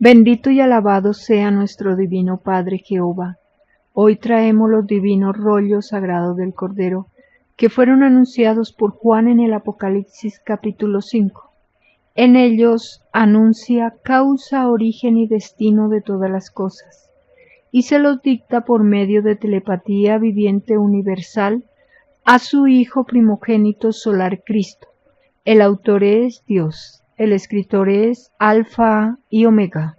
Bendito y alabado sea nuestro divino Padre Jehová. Hoy traemos los divinos rollos sagrados del Cordero, que fueron anunciados por Juan en el Apocalipsis capítulo 5. En ellos anuncia causa, origen y destino de todas las cosas, y se los dicta por medio de telepatía viviente universal a su Hijo primogénito solar Cristo. El autor es Dios, el escritor es Alfa y Omega.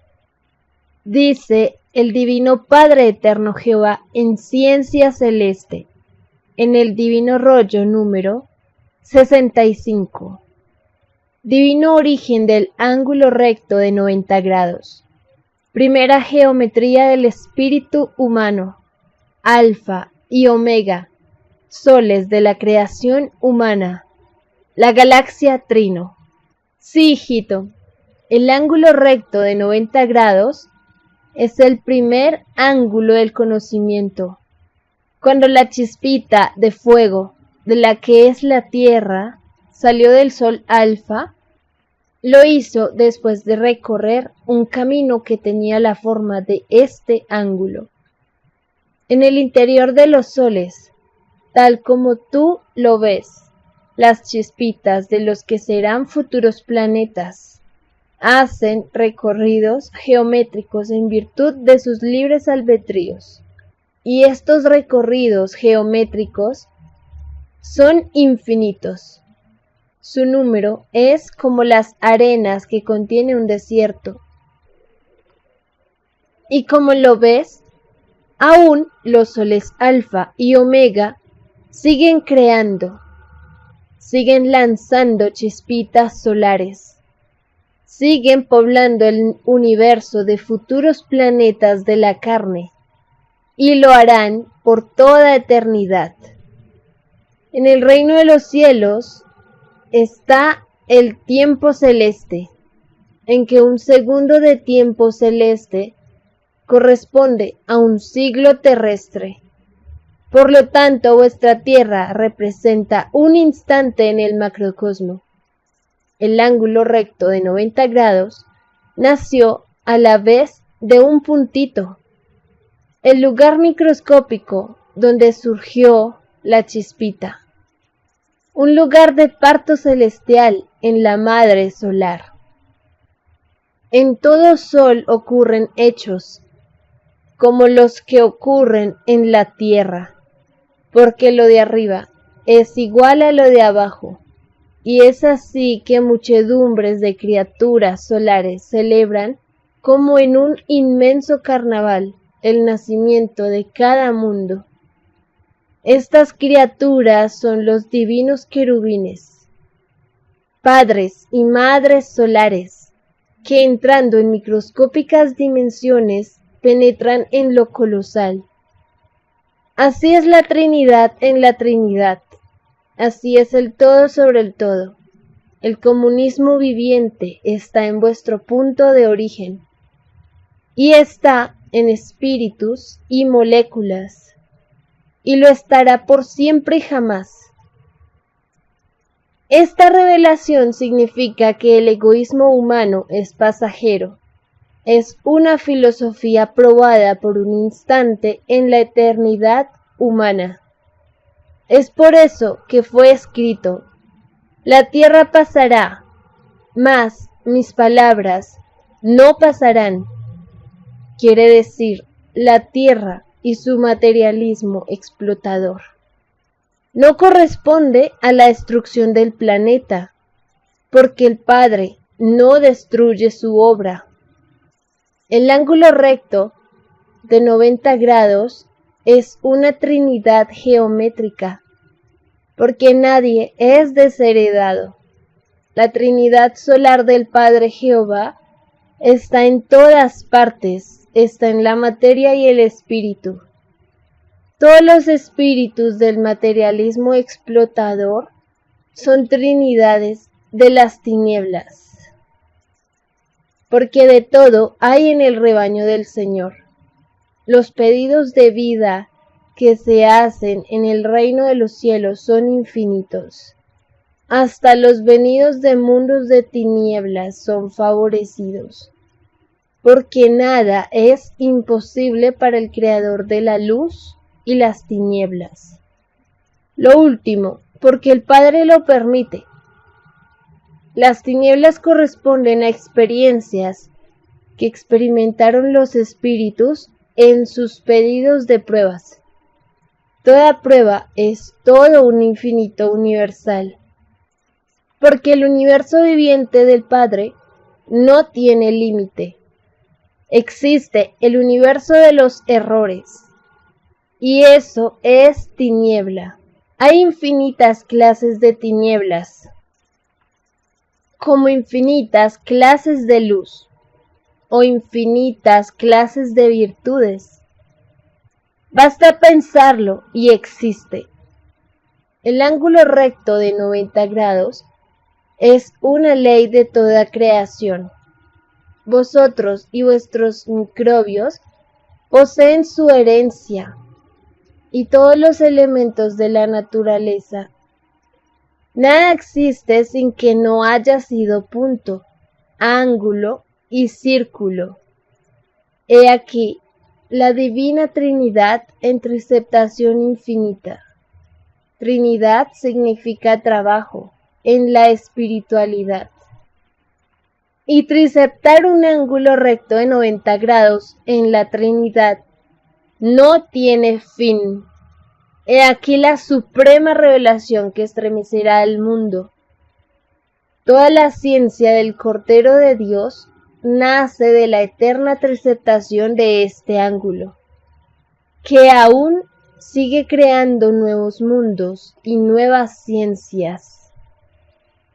Dice el Divino Padre Eterno Jehová en ciencia celeste, en el Divino Rollo número 65. Divino origen del ángulo recto de 90 grados. Primera geometría del espíritu humano. Alfa y Omega, soles de la creación humana. La galaxia Trino. Sí, hijito, el ángulo recto de 90 grados es el primer ángulo del conocimiento. Cuando la chispita de fuego de la que es la Tierra salió del Sol Alfa, lo hizo después de recorrer un camino que tenía la forma de este ángulo. En el interior de los soles, tal como tú lo ves, las chispitas de los que serán futuros planetas hacen recorridos geométricos en virtud de sus libres albedríos. Y estos recorridos geométricos son infinitos. Su número es como las arenas que contiene un desierto. Y como lo ves, aún los soles Alfa y Omega siguen creando, siguen lanzando chispitas solares, siguen poblando el universo de futuros planetas de la carne, y lo harán por toda eternidad. En el reino de los cielos está el tiempo celeste, en que un segundo de tiempo celeste corresponde a un siglo terrestre. Por lo tanto, vuestra tierra representa un instante en el macrocosmo. El ángulo recto de 90 grados nació a la vez de un puntito, el lugar microscópico donde surgió la chispita, un lugar de parto celestial en la madre solar. En todo sol ocurren hechos como los que ocurren en la tierra, porque lo de arriba es igual a lo de abajo. Y es así que muchedumbres de criaturas solares celebran como en un inmenso carnaval el nacimiento de cada mundo. Estas criaturas son los divinos querubines, padres y madres solares, que entrando en microscópicas dimensiones penetran en lo colosal. Así es la Trinidad en la Trinidad. Así es el todo sobre el todo. El comunismo viviente está en vuestro punto de origen y está en espíritus y moléculas, y lo estará por siempre y jamás. Esta revelación significa que el egoísmo humano es pasajero, es una filosofía probada por un instante en la eternidad humana. Es por eso que fue escrito: la tierra pasará, mas mis palabras no pasarán. Quiere decir, la tierra y su materialismo explotador no corresponde a la destrucción del planeta, porque el Padre no destruye su obra. El ángulo recto de 90 grados es una trinidad geométrica, porque nadie es desheredado. La Trinidad solar del Padre Jehová está en todas partes, está en la materia y el espíritu. Todos los espíritus del materialismo explotador son trinidades de las tinieblas, porque de todo hay en el rebaño del Señor. Los pedidos de vida que se hacen en el reino de los cielos son infinitos. Hasta los venidos de mundos de tinieblas son favorecidos. porque nada es imposible para el Creador de la luz y las tinieblas. Lo último, porque el Padre lo permite. Las tinieblas corresponden a experiencias que experimentaron los espíritus en sus pedidos de pruebas. Toda prueba es todo un infinito universal, porque el universo viviente del Padre no tiene límite. Existe el universo de los errores, y eso es tiniebla. Hay infinitas clases de tinieblas, como infinitas clases de luz, o infinitas clases de virtudes. Basta pensarlo y existe. El ángulo recto de 90 grados es una ley de toda creación. Vosotros y vuestros microbios poseen su herencia y todos los elementos de la naturaleza. Nada existe sin que no haya sido punto, ángulo y círculo. He aquí la divina Trinidad en triceptación infinita. Trinidad significa trabajo en la espiritualidad. Y triceptar un ángulo recto de 90 grados en la Trinidad no tiene fin. He aquí la suprema revelación que estremecerá al mundo. Toda la ciencia del Cordero de Dios nace de la eterna triceptación de este ángulo, que aún sigue creando nuevos mundos y nuevas ciencias,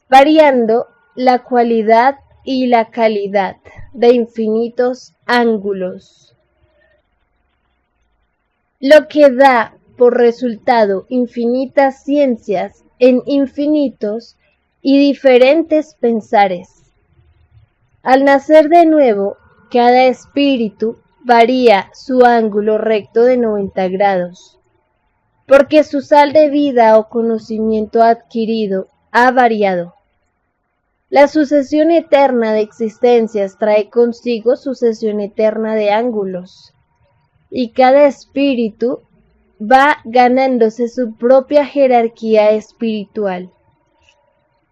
variando la cualidad y la calidad de infinitos ángulos, lo que da por resultado infinitas ciencias en infinitos y diferentes pensares. Al nacer de nuevo, cada espíritu varía su ángulo recto de 90 grados, porque su sal de vida o conocimiento adquirido ha variado. La sucesión eterna de existencias trae consigo sucesión eterna de ángulos, y cada espíritu va ganándose su propia jerarquía espiritual.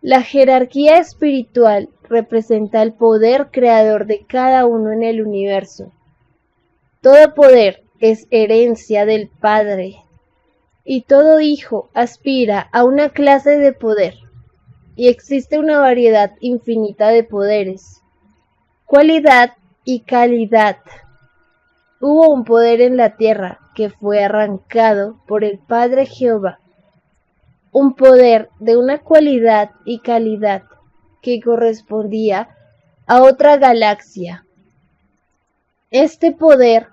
La jerarquía espiritual representa el poder creador de cada uno en el universo. Todo poder es herencia del Padre, y todo hijo aspira a una clase de poder, y existe una variedad infinita de poderes, cualidad y calidad. Hubo un poder en la tierra que fue arrancado por el Padre Jehová, un poder de una cualidad y calidad que correspondía a otra galaxia. Este poder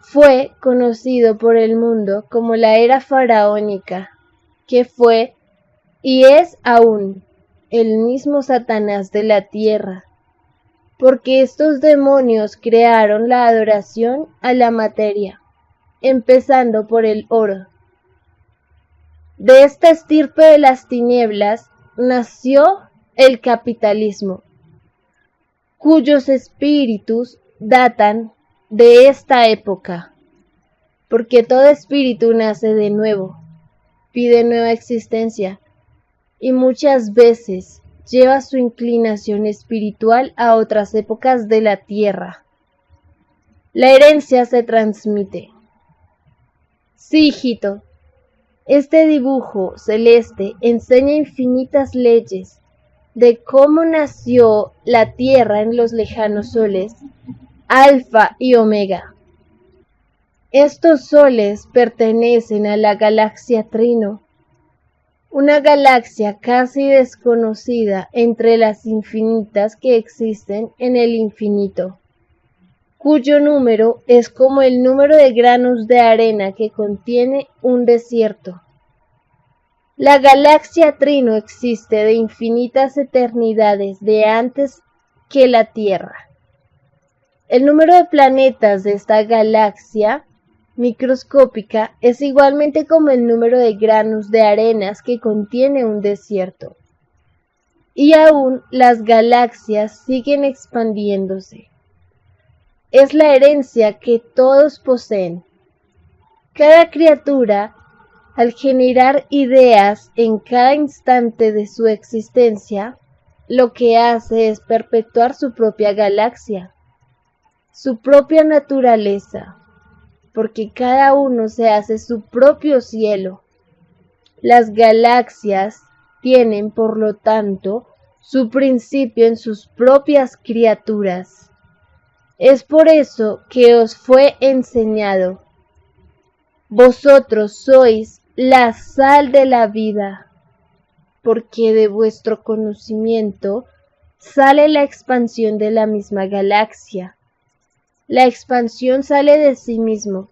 fue conocido por el mundo como la era faraónica, que fue y es aún el mismo Satanás de la tierra, porque estos demonios crearon la adoración a la materia, empezando por el oro. De esta estirpe de las tinieblas nació el capitalismo, cuyos espíritus datan de esta época, porque todo espíritu nace de nuevo, pide nueva existencia, y muchas veces lleva su inclinación espiritual a otras épocas de la tierra. La herencia se transmite. Sí, hijito, este dibujo celeste enseña infinitas leyes de cómo nació la tierra en los lejanos soles, Alfa y Omega. Estos soles pertenecen a la galaxia Trino, una galaxia casi desconocida entre las infinitas que existen en el infinito, cuyo número es como el número de granos de arena que contiene un desierto. La galaxia Trino existe de infinitas eternidades de antes que la Tierra. El número de planetas de esta galaxia microscópica es igualmente como el número de granos de arenas que contiene un desierto. Y aún las galaxias siguen expandiéndose. es la herencia que todos poseen. Cada criatura, al generar ideas en cada instante de su existencia, lo que hace es perpetuar su propia galaxia, su propia naturaleza, porque cada uno se hace su propio cielo. Las galaxias tienen, por lo tanto, su principio en sus propias criaturas. Es por eso que os fue enseñado: vosotros sois la sal de la vida, porque de vuestro conocimiento sale la expansión de la misma galaxia. La expansión sale de sí mismo.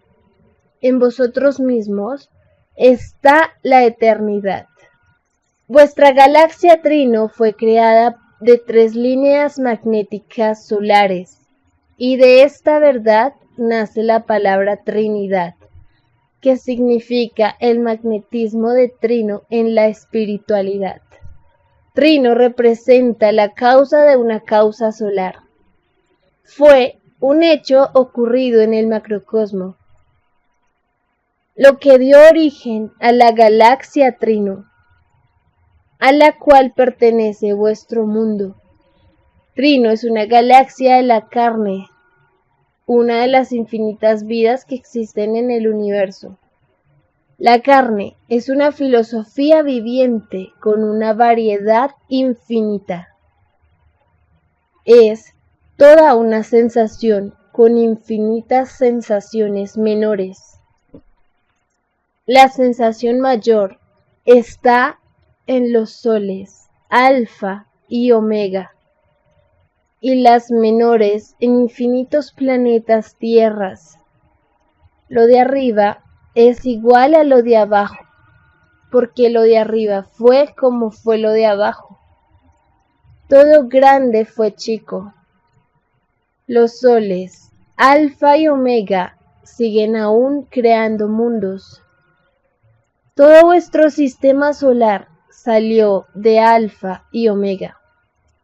En vosotros mismos está la eternidad. Vuestra galaxia Trino fue creada de 3 líneas magnéticas solares, y de esta verdad nace la palabra Trinidad, que significa el magnetismo de Trino en la espiritualidad. Trino representa la causa de una causa solar. Fue un hecho ocurrido en el macrocosmo, lo que dio origen a la galaxia Trino, a la cual pertenece vuestro mundo. Trino es una galaxia de la carne, una de las infinitas vidas que existen en el universo. La carne es una filosofía viviente con una variedad infinita. Es toda una sensación con infinitas sensaciones menores. La sensación mayor está en los soles alfa y omega, y las menores en infinitos planetas tierras. Lo de arriba es igual a lo de abajo, porque lo de arriba fue como fue lo de abajo. Todo grande fue chico. Los soles alfa y omega siguen aún creando mundos. Todo vuestro sistema solar salió de alfa y omega,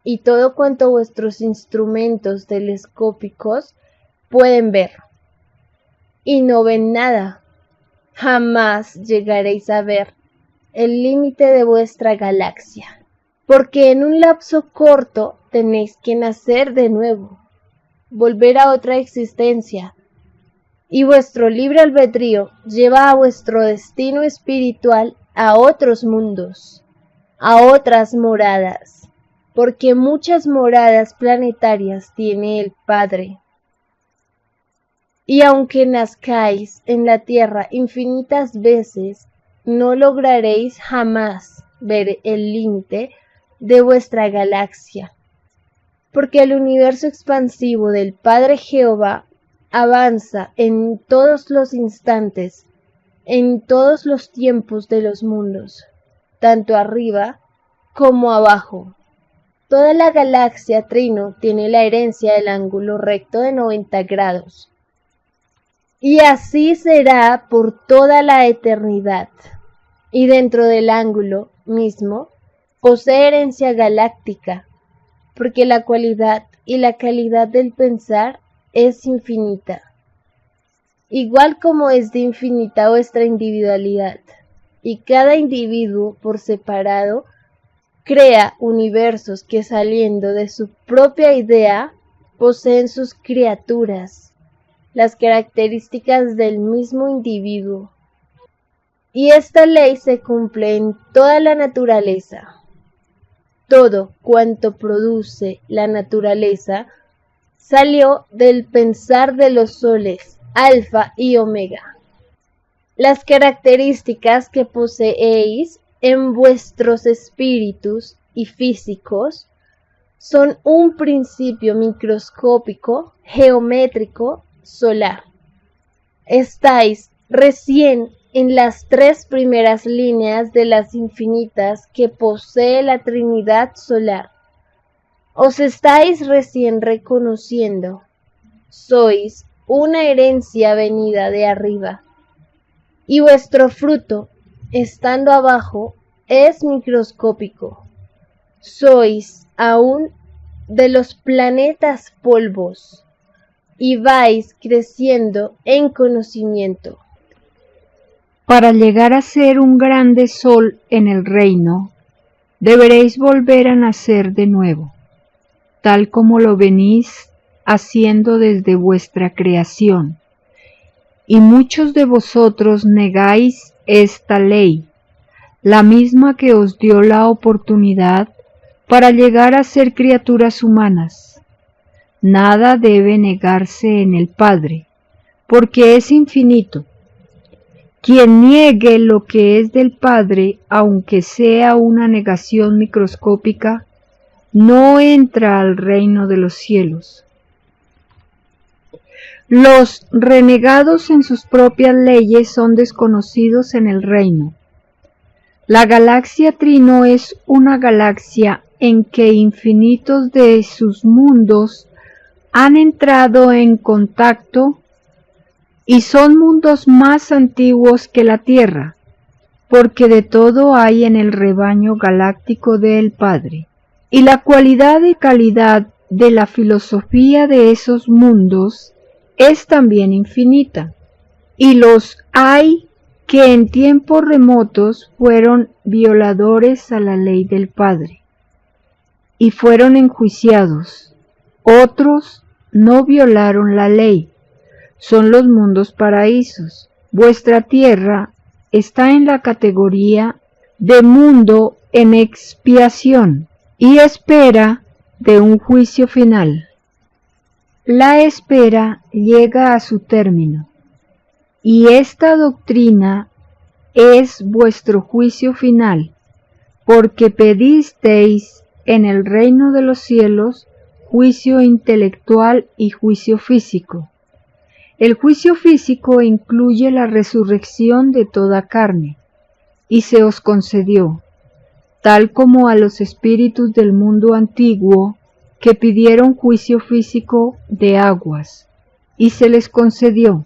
y todo cuanto vuestros instrumentos telescópicos pueden ver. Y no ven nada. Jamás llegaréis a ver el límite de vuestra galaxia, porque en un lapso corto tenéis que nacer de nuevo, volver a otra existencia, y vuestro libre albedrío lleva a vuestro destino espiritual a otros mundos, a otras moradas, porque muchas moradas planetarias tiene el Padre. Y aunque nazcáis en la tierra infinitas veces, no lograréis jamás ver el límite de vuestra galaxia, porque el universo expansivo del Padre Jehová avanza en todos los instantes, en todos los tiempos de los mundos, tanto arriba como abajo. Toda la galaxia Trino tiene la herencia del ángulo recto de 90 grados. Y así será por toda la eternidad. Y dentro del ángulo mismo posee herencia galáctica, porque la cualidad y la calidad del pensar es infinita, igual como es de infinita vuestra individualidad, y cada individuo por separado crea universos que, saliendo de su propia idea, poseen sus criaturas, las características del mismo individuo. Y esta ley se cumple en toda la naturaleza. Todo cuanto produce la naturaleza salió del pensar de los soles alfa y omega. Las características que poseéis en vuestros espíritus y físicos son un principio microscópico, geométrico, solar. Estáis recién en las 3 primeras líneas de las infinitas que posee la Trinidad solar. Os estáis recién reconociendo. Sois una herencia venida de arriba, y vuestro fruto, estando abajo, es microscópico. Sois aún de los planetas polvos. y vais creciendo en conocimiento. Para llegar a ser un grande sol en el reino, deberéis volver a nacer de nuevo, tal como lo venís haciendo desde vuestra creación. Y muchos de vosotros negáis esta ley, la misma que os dio la oportunidad para llegar a ser criaturas humanas. Nada debe negarse en el Padre, porque es infinito. Quien niegue lo que es del Padre, aunque sea una negación microscópica, no entra al reino de los cielos. Los renegados en sus propias leyes son desconocidos en el reino. La galaxia Trino es una galaxia en que infinitos de sus mundos han entrado en contacto y son mundos más antiguos que la Tierra, porque de todo hay en el rebaño galáctico del Padre. Y la cualidad y calidad de la filosofía de esos mundos es también infinita, y los hay que en tiempos remotos fueron violadores a la ley del Padre, y fueron enjuiciados. Otros no violaron la ley, son los mundos paraísos. Vuestra tierra está en la categoría de mundo en expiación y espera de un juicio final. La espera llega a su término, y esta doctrina es vuestro juicio final, porque pedisteis en el reino de los cielos juicio intelectual y juicio físico. El juicio físico incluye la resurrección de toda carne, y se os concedió, tal como a los espíritus del mundo antiguo que pidieron juicio físico de aguas, y se les concedió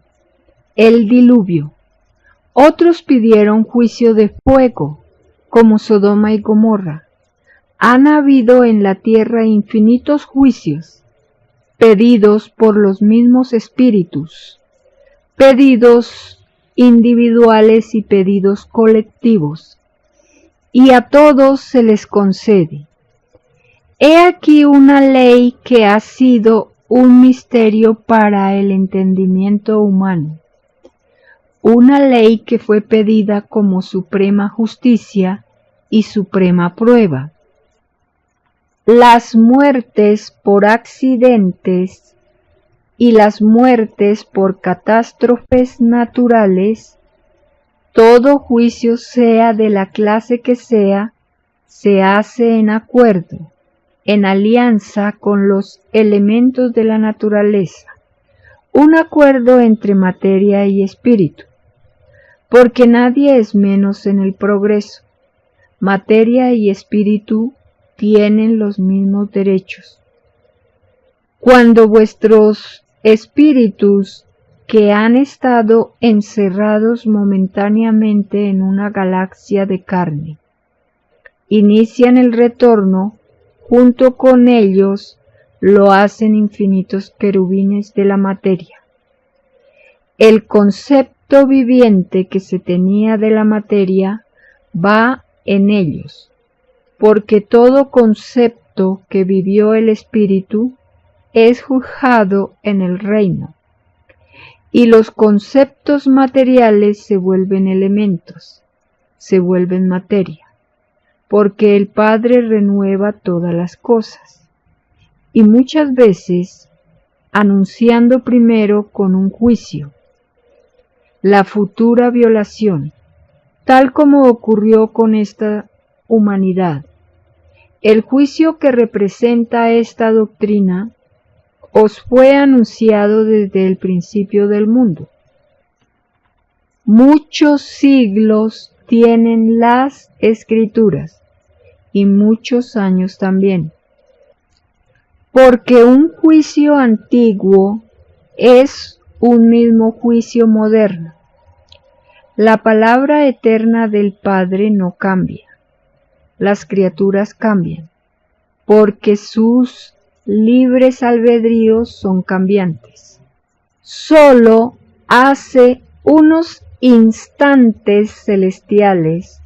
el diluvio. Otros pidieron juicio de fuego, como Sodoma y Gomorra. Han habido en la tierra infinitos juicios, pedidos por los mismos espíritus, pedidos individuales y pedidos colectivos, y a todos se les concede. He aquí una ley que ha sido un misterio para el entendimiento humano, una ley que fue pedida como suprema justicia y suprema prueba. Las muertes por accidentes y las muertes por catástrofes naturales, todo juicio sea de la clase que sea, se hace en acuerdo, en alianza con los elementos de la naturaleza, un acuerdo entre materia y espíritu, porque nadie es menos en el progreso. Materia y espíritu tienen los mismos derechos. Cuando vuestros espíritus que han estado encerrados momentáneamente en una galaxia de carne inician el retorno, junto con ellos lo hacen infinitos querubines de la materia. El concepto viviente que se tenía de la materia va en ellos, porque todo concepto que vivió el espíritu es juzgado en el reino, y los conceptos materiales se vuelven elementos, se vuelven materia, porque el Padre renueva todas las cosas, y muchas veces anunciando primero con un juicio la futura violación, tal como ocurrió con esta humanidad. El juicio que representa esta doctrina os fue anunciado desde el principio del mundo. Muchos siglos tienen las Escrituras, y muchos años también, porque un juicio antiguo es un mismo juicio moderno. La palabra eterna del Padre no cambia. Las criaturas cambian, porque sus libres albedríos son cambiantes. solo hace unos instantes celestiales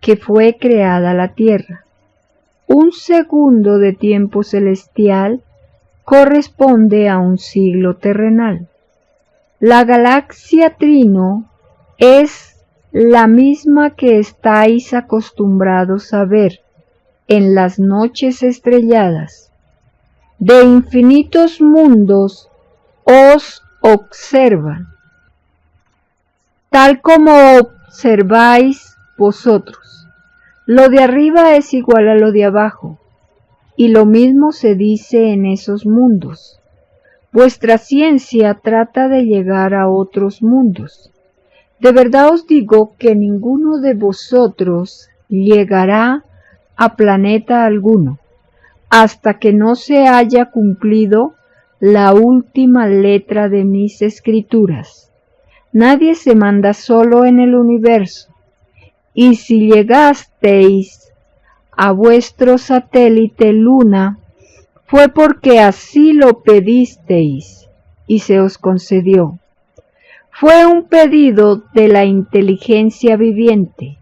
que fue creada la Tierra. Un segundo de tiempo celestial corresponde a un siglo terrenal. La galaxia Trino es la misma que estáis acostumbrados a ver en las noches estrelladas. De infinitos mundos os observan, tal como observáis vosotros. Lo de arriba es igual a lo de abajo, y lo mismo se dice en esos mundos. Vuestra ciencia trata de llegar a otros mundos. De verdad os digo que ninguno de vosotros llegará a planeta alguno, hasta que no se haya cumplido la última letra de mis escrituras. Nadie se manda solo en el universo, y si llegasteis a vuestro satélite Luna, fue porque así lo pedisteis y se os concedió. Fue un pedido de la inteligencia viviente,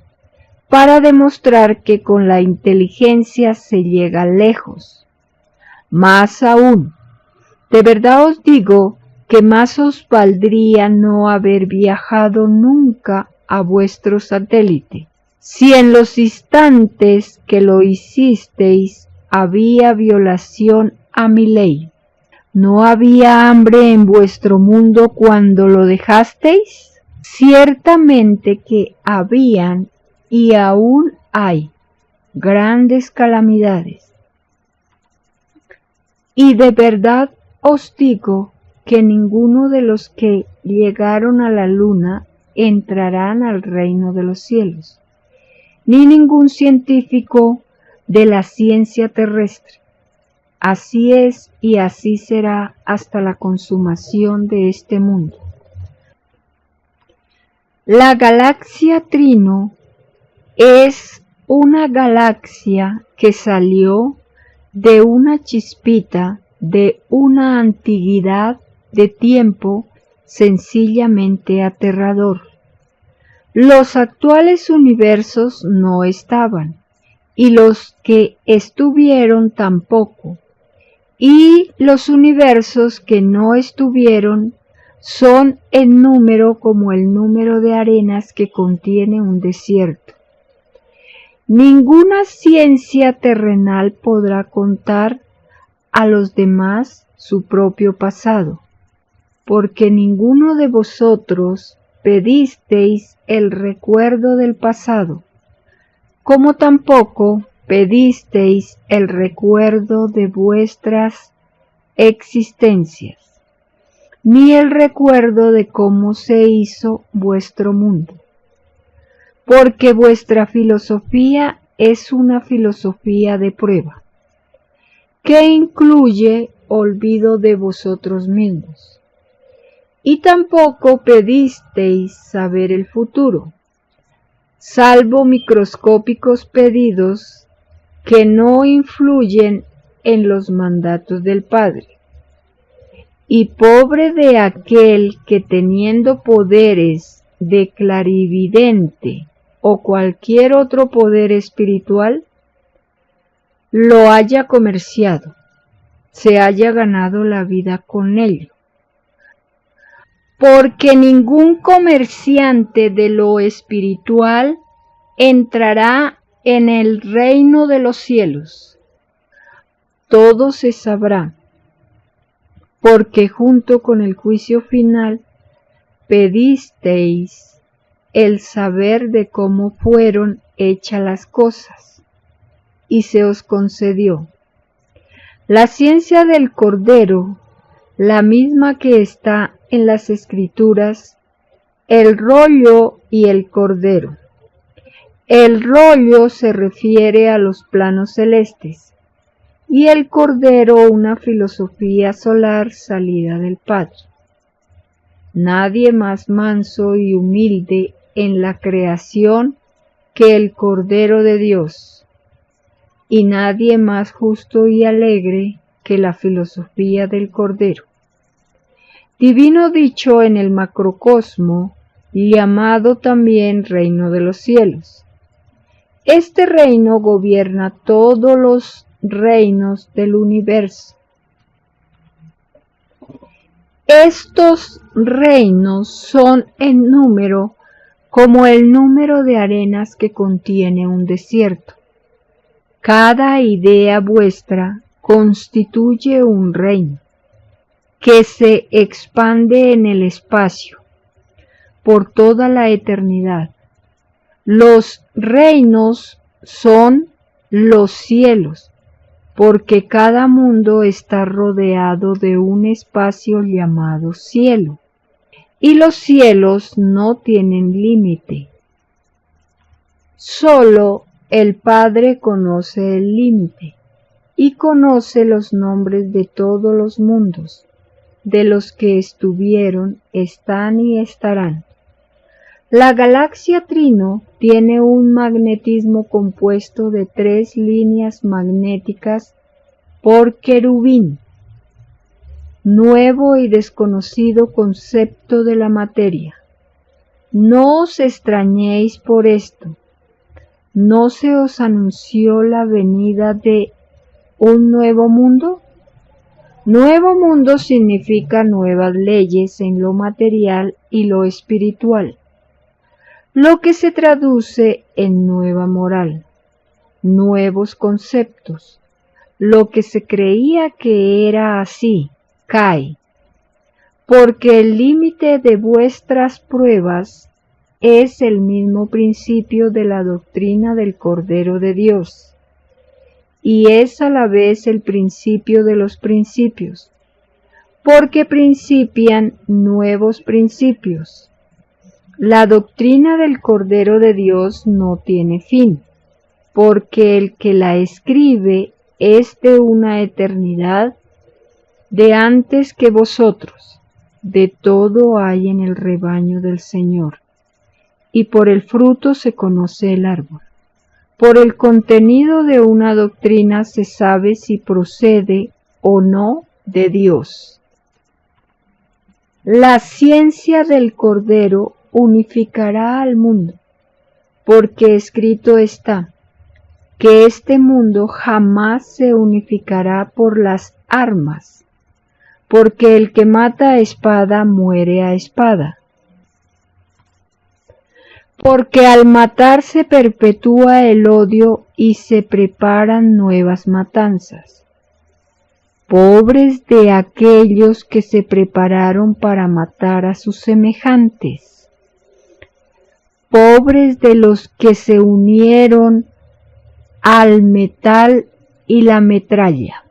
para demostrar que con la inteligencia se llega lejos. Más aún, de verdad os digo que más os valdría no haber viajado nunca a vuestro satélite. Si en los instantes que lo hicisteis había violación a mi ley, ¿no había hambre en vuestro mundo cuando lo dejasteis? Ciertamente que habían y aún hay grandes calamidades. Y de verdad os digo que ninguno de los que llegaron a la luna entrarán al reino de los cielos, ni ningún científico de la ciencia terrestre. Así es y así será hasta la consumación de este mundo. La galaxia Trino es una galaxia que salió de una chispita de una antiguidad de tiempo sencillamente aterrador. Los actuales universos no estaban, y los que estuvieron tampoco, y los universos que no estuvieron son en número como el número de arenas que contiene un desierto. Ninguna ciencia terrenal podrá contar a los demás su propio pasado, porque ninguno de vosotros pedisteis el recuerdo del pasado, como tampoco pedisteis el recuerdo de vuestras existencias, ni el recuerdo de cómo se hizo vuestro mundo, porque vuestra filosofía es una filosofía de prueba, que incluye olvido de vosotros mismos. Y tampoco pedisteis saber el futuro, salvo microscópicos pedidos que no influyen en los mandatos del Padre. Y pobre de aquel que teniendo poderes de clarividente o cualquier otro poder espiritual, lo haya comerciado, se haya ganado la vida con ello. Porque ningún comerciante de lo espiritual entrará en el reino de los cielos. Todo se sabrá, porque junto con el juicio final pedisteis el saber de cómo fueron hechas las cosas, y se os concedió. La ciencia del Cordero, la misma que está en las Escrituras, el rollo y el cordero. El rollo se refiere a los planos celestes y el cordero una filosofía solar salida del Padre. Nadie más manso y humilde en la creación que el Cordero de Dios, y nadie más justo y alegre que la filosofía del Cordero. divino dicho en el macrocosmo, llamado también reino de los cielos. Este reino gobierna todos los reinos del universo. Estos reinos son en número como el número de arenas que contiene un desierto. Cada idea vuestra constituye un reino que se expande en el espacio por toda la eternidad. Los reinos son los cielos, porque cada mundo está rodeado de un espacio llamado cielo, y los cielos no tienen límite. Solo el Padre conoce el límite, y conoce los nombres de todos los mundos, de los que estuvieron, están y estarán. La galaxia Trino tiene un magnetismo compuesto de 3 líneas magnéticas por querubín, nuevo y desconocido concepto de la materia. No os extrañéis por esto. ¿No se os anunció la venida de un nuevo mundo? Nuevo mundo significa nuevas leyes en lo material y lo espiritual, lo que se traduce en nueva moral, nuevos conceptos. Lo que se creía que era así, cae, porque el límite de vuestras pruebas es el mismo principio de la doctrina del Cordero de Dios, y es a la vez el principio de los principios, porque principian nuevos principios. La doctrina del Cordero de Dios no tiene fin, porque el que la escribe es de una eternidad de antes que vosotros. De todo hay en el rebaño del Señor, y por el fruto se conoce el árbol. Por el contenido de una doctrina se sabe si procede o no de Dios. La ciencia del Cordero unificará al mundo, porque escrito está que este mundo jamás se unificará por las armas, porque el que mata a espada muere a espada. Porque al matar se perpetúa el odio y se preparan nuevas matanzas. Pobres de aquellos que se prepararon para matar a sus semejantes. Pobres de los que se unieron al metal y la metralla.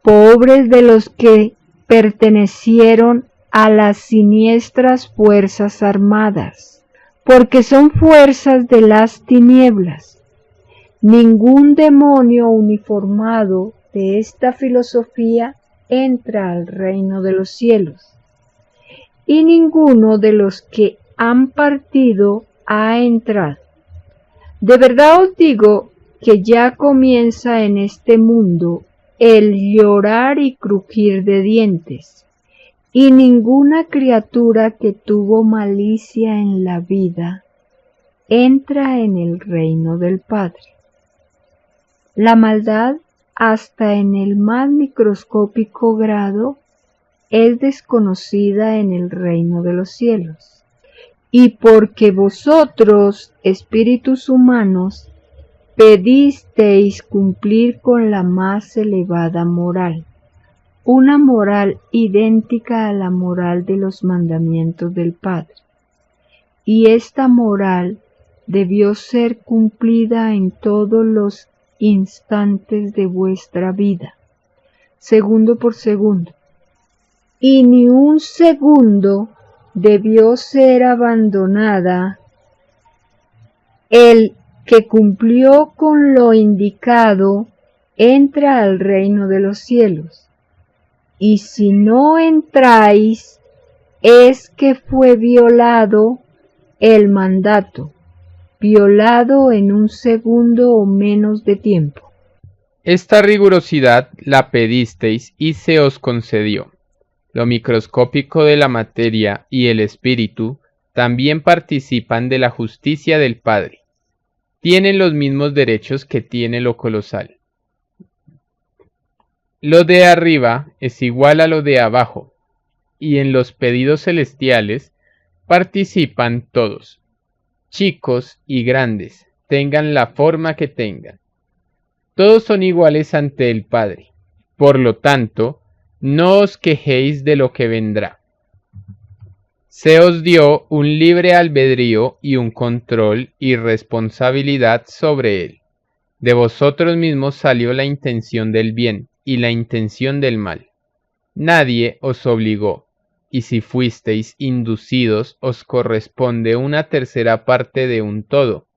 Pobres de los que pertenecieron a las siniestras fuerzas armadas, porque son fuerzas de las tinieblas. Ningún demonio uniformado de esta filosofía entra al reino de los cielos, y ninguno de los que han partido ha entrado. De verdad os digo que ya comienza en este mundo el llorar y crujir de dientes, y ninguna criatura que tuvo malicia en la vida entra en el reino del Padre. La maldad, hasta en el más microscópico grado, es desconocida en el reino de los cielos. Y porque vosotros, espíritus humanos, pedisteis cumplir con la más elevada moral, una moral idéntica a la moral de los mandamientos del Padre. Y esta moral debió ser cumplida en todos los instantes de vuestra vida, segundo por segundo, y ni un segundo debió ser abandonada. El que cumplió con lo indicado entra al reino de los cielos. Y si no entráis, es que fue violado el mandato, violado en un segundo o menos de tiempo. Esta rigurosidad la pedisteis y se os concedió. lo microscópico de la materia y el espíritu también participan de la justicia del Padre. Tienen los mismos derechos que tiene lo colosal. Lo de arriba es igual a lo de abajo, y en los pedidos celestiales participan todos, chicos y grandes, tengan la forma que tengan. Todos son iguales ante el Padre. Por lo tanto, no os quejéis de lo que vendrá. Se os dio un libre albedrío y un control y responsabilidad sobre él. De vosotros mismos salió la intención del bien y la intención del mal. Nadie os obligó, y si fuisteis inducidos os corresponde una tercera parte de un todo,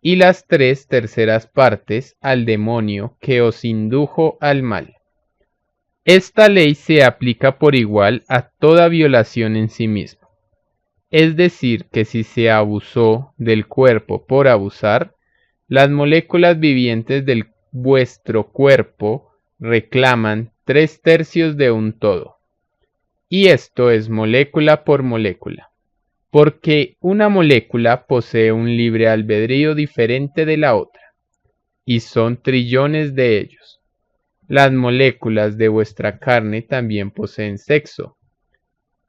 y las 3/3 partes al demonio que os indujo al mal. Esta ley se aplica por igual a toda violación en sí mismo. Es decir, que si se abusó del cuerpo por abusar, las moléculas vivientes de vuestro cuerpo reclaman 3/3 de un todo. Y esto es molécula por molécula, porque una molécula posee un libre albedrío diferente de la otra, y son trillones de ellos. Las moléculas de vuestra carne también poseen sexo,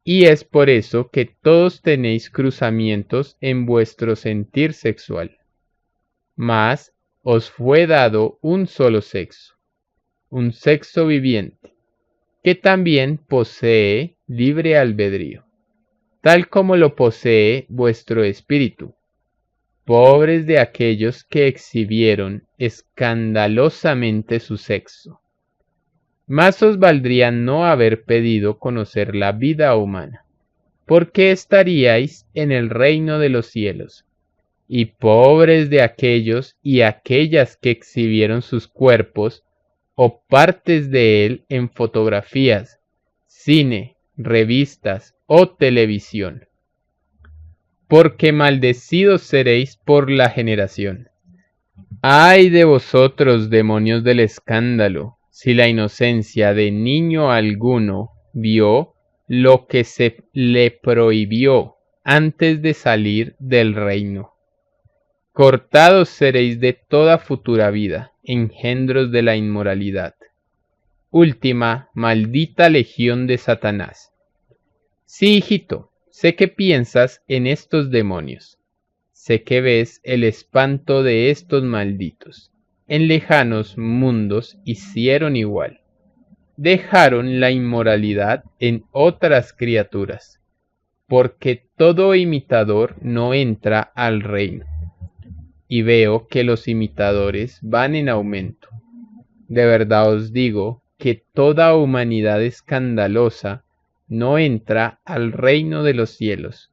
y es por eso que todos tenéis cruzamientos en vuestro sentir sexual. Mas os fue dado un solo sexo, un sexo viviente, que también posee libre albedrío, tal como lo posee vuestro espíritu. Pobres de aquellos que exhibieron escandalosamente su sexo. Más os valdría no haber pedido conocer la vida humana, porque estaríais en el reino de los cielos. Y pobres de aquellos y aquellas que exhibieron sus cuerpos o partes de él en fotografías, cine, revistas o televisión. Porque maldecidos seréis por la generación. ¡Ay de vosotros, demonios del escándalo! Si la inocencia de niño alguno vio lo que se le prohibió antes de salir del reino. Cortados seréis de toda futura vida, engendros de la inmoralidad. Última, maldita legión de Satanás. Sí, hijito, sé que piensas en estos demonios. Sé que ves el espanto de estos malditos. En lejanos mundos hicieron igual. Dejaron la inmoralidad en otras criaturas, porque todo imitador no entra al reino. Y veo que los imitadores van en aumento. De verdad os digo que toda humanidad escandalosa no entra al reino de los cielos,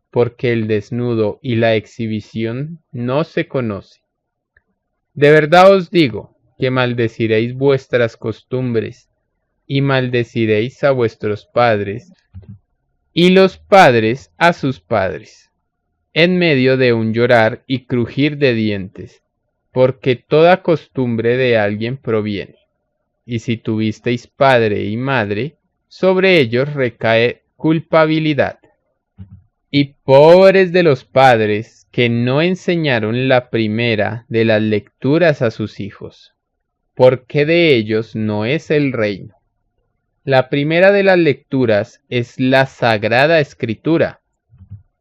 porque el desnudo y la exhibición no se conocen. De verdad os digo que maldeciréis vuestras costumbres, y maldeciréis a vuestros padres, y los padres a sus padres, en medio de un llorar y crujir de dientes, porque toda costumbre de alguien proviene. Y si tuvisteis padre y madre, sobre ellos recae culpabilidad. Y pobres de los padres que no enseñaron la primera de las lecturas a sus hijos, porque de ellos no es el reino. La primera de las lecturas es la Sagrada Escritura.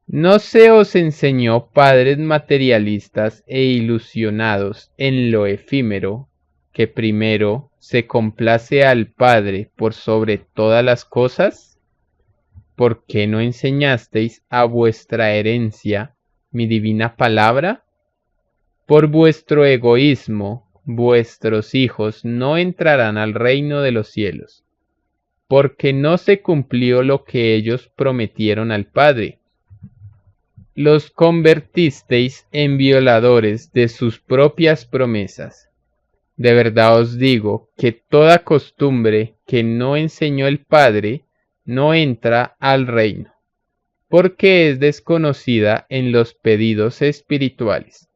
¿No se os enseñó, padres materialistas e ilusionados en lo efímero, que primero se complace al Padre por sobre todas las cosas? ¿Por qué no enseñasteis a vuestra herencia mi divina palabra? Por vuestro egoísmo, vuestros hijos no entrarán al reino de los cielos, porque no se cumplió lo que ellos prometieron al Padre. Los convertisteis en violadores de sus propias promesas. De verdad os digo que toda costumbre que no enseñó el Padre no entra al reino, porque es desconocida en los pedidos espirituales.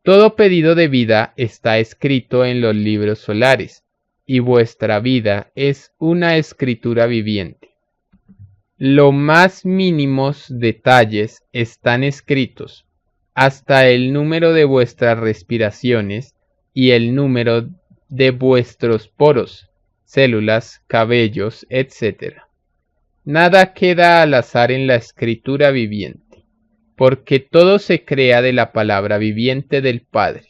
Todo pedido de vida está escrito en los libros solares, y vuestra vida es una escritura viviente. Los más mínimos detalles están escritos, hasta el número de vuestras respiraciones y el número de vuestros poros, células, cabellos, etc. Nada queda al azar en la escritura viviente, porque todo se crea de la palabra viviente del Padre,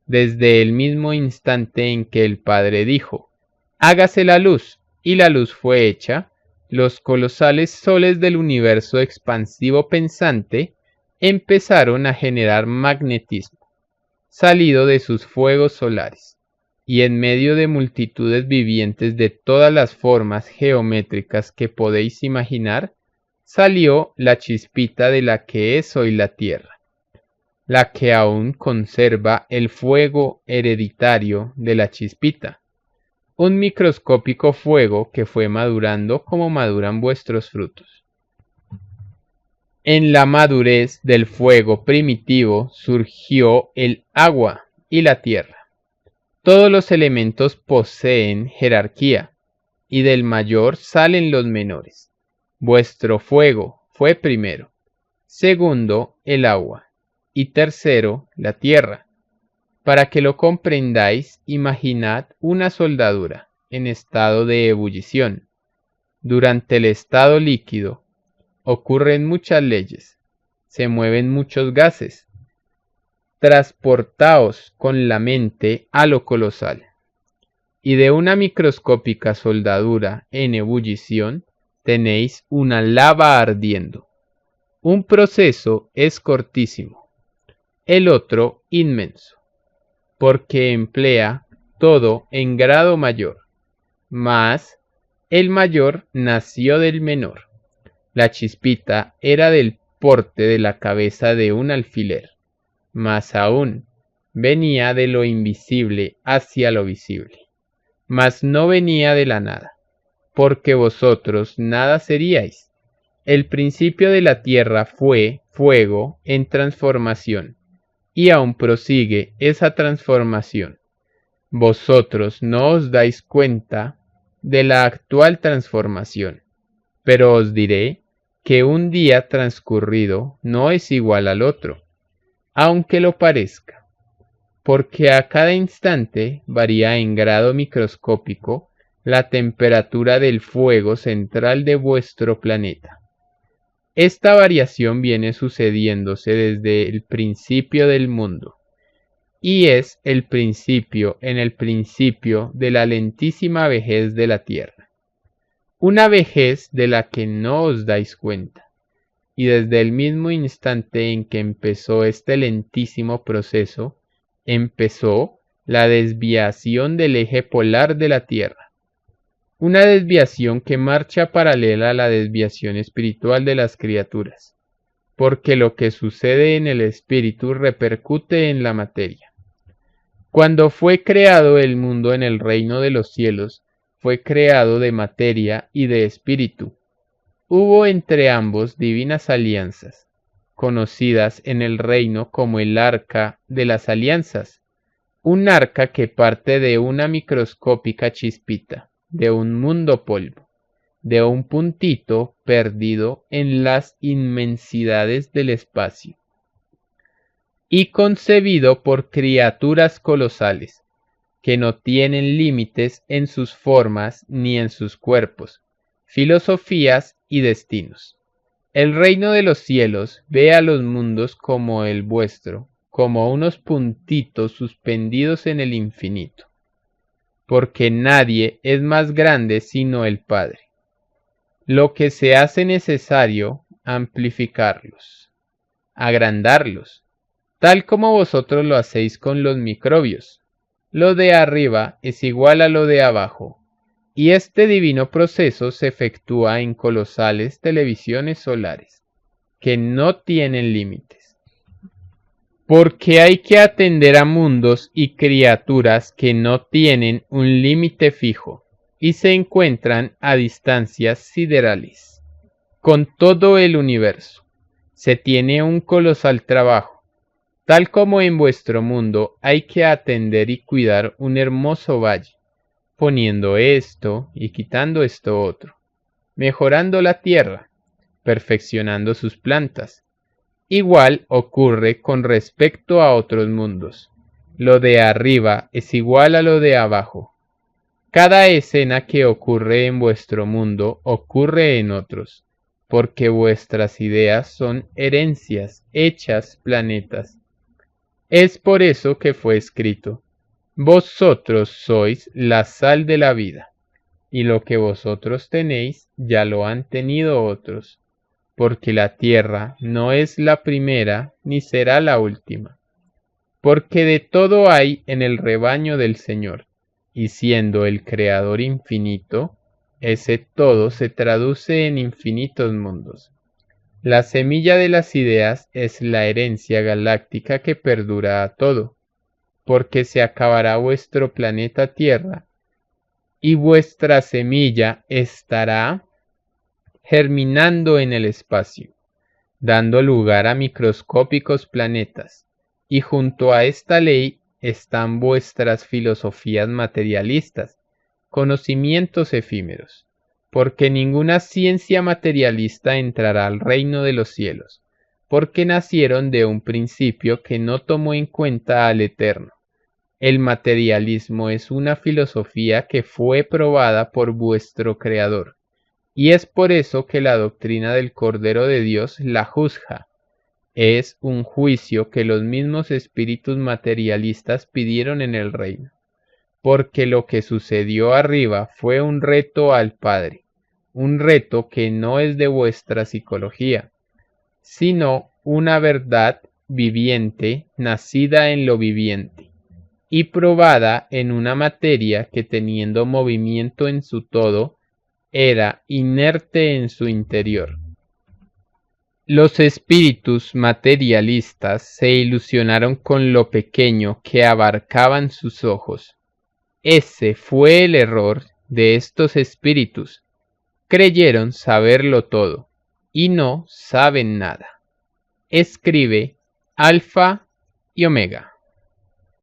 desde el mismo instante en que el Padre dijo, hágase la luz, y la luz fue hecha. Los colosales soles del universo expansivo pensante empezaron a generar magnetismo, salido de sus fuegos solares, y en medio de multitudes vivientes de todas las formas geométricas que podéis imaginar, salió la chispita de la que es hoy la Tierra, la que aún conserva el fuego hereditario de la chispita. Un microscópico fuego que fue madurando como maduran vuestros frutos. En la madurez del fuego primitivo surgió el agua y la tierra. Todos los elementos poseen jerarquía, y del mayor salen los menores. Vuestro fuego fue primero, segundo el agua, y tercero la tierra. Para que lo comprendáis, imaginad una soldadura en estado de ebullición. Durante el estado líquido ocurren muchas leyes, se mueven muchos gases. Transportaos con la mente a lo colosal, y de una microscópica soldadura en ebullición tenéis una lava ardiendo. Un proceso es cortísimo, el otro inmenso, porque emplea todo en grado mayor, mas el mayor nació del menor. La chispita era del porte de la cabeza de un alfiler, más aún venía de lo invisible hacia lo visible, mas no venía de la nada, porque vosotros nada seríais. El principio de la tierra fue fuego en transformación, y aún prosigue esa transformación. Vosotros no os dais cuenta de la actual transformación, pero os diré que un día transcurrido no es igual al otro, aunque lo parezca, porque a cada instante varía en grado microscópico la temperatura del fuego central de vuestro planeta. Esta variación viene sucediéndose desde el principio del mundo, y es el principio en el principio de la lentísima vejez de la Tierra, una vejez de la que no os dais cuenta, y desde el mismo instante en que empezó este lentísimo proceso, empezó la desviación del eje polar de la Tierra. Una desviación que marcha paralela a la desviación espiritual de las criaturas, porque lo que sucede en el espíritu repercute en la materia. Cuando fue creado el mundo en el reino de los cielos, fue creado de materia y de espíritu. Hubo entre ambos divinas alianzas, conocidas en el reino como el arca de las alianzas, un arca que parte de una microscópica chispita, de un mundo polvo, de un puntito perdido en las inmensidades del espacio, y concebido por criaturas colosales, que no tienen límites en sus formas ni en sus cuerpos, filosofías y destinos. El reino de los cielos ve a los mundos como el vuestro, como unos puntitos suspendidos en el infinito, porque nadie es más grande sino el Padre. Lo que se hace necesario, amplificarlos, agrandarlos, tal como vosotros lo hacéis con los microbios. Lo de arriba es igual a lo de abajo, y este divino proceso se efectúa en colosales televisiones solares, que no tienen límites. Porque hay que atender a mundos y criaturas que no tienen un límite fijo y se encuentran a distancias siderales. Con todo el universo se tiene un colosal trabajo, tal como en vuestro mundo hay que atender y cuidar un hermoso valle, poniendo esto y quitando esto otro, mejorando la tierra, perfeccionando sus plantas. Igual ocurre con respecto a otros mundos. Lo de arriba es igual a lo de abajo. Cada escena que ocurre en vuestro mundo ocurre en otros, porque vuestras ideas son herencias hechas planetas. Es por eso que fue escrito: vosotros sois la sal de la vida, y lo que vosotros tenéis ya lo han tenido otros, porque la tierra no es la primera ni será la última. Porque de todo hay en el rebaño del Señor, y siendo el Creador infinito, ese todo se traduce en infinitos mundos. La semilla de las ideas es la herencia galáctica que perdura a todo, porque se acabará vuestro planeta Tierra, y vuestra semilla estará germinando en el espacio, dando lugar a microscópicos planetas, y junto a esta ley están vuestras filosofías materialistas, conocimientos efímeros, porque ninguna ciencia materialista entrará al reino de los cielos, porque nacieron de un principio que no tomó en cuenta al Eterno. El materialismo es una filosofía que fue probada por vuestro Creador, y es por eso que la doctrina del Cordero de Dios la juzga. Es un juicio que los mismos espíritus materialistas pidieron en el reino, porque lo que sucedió arriba fue un reto al Padre, un reto que no es de vuestra psicología, sino una verdad viviente nacida en lo viviente y probada en una materia que, teniendo movimiento en su todo, era inerte en su interior. Los espíritus materialistas se ilusionaron con lo pequeño que abarcaban sus ojos. Ese fue el error de estos espíritus. Creyeron saberlo todo, y no saben nada. Escribe Alfa y Omega.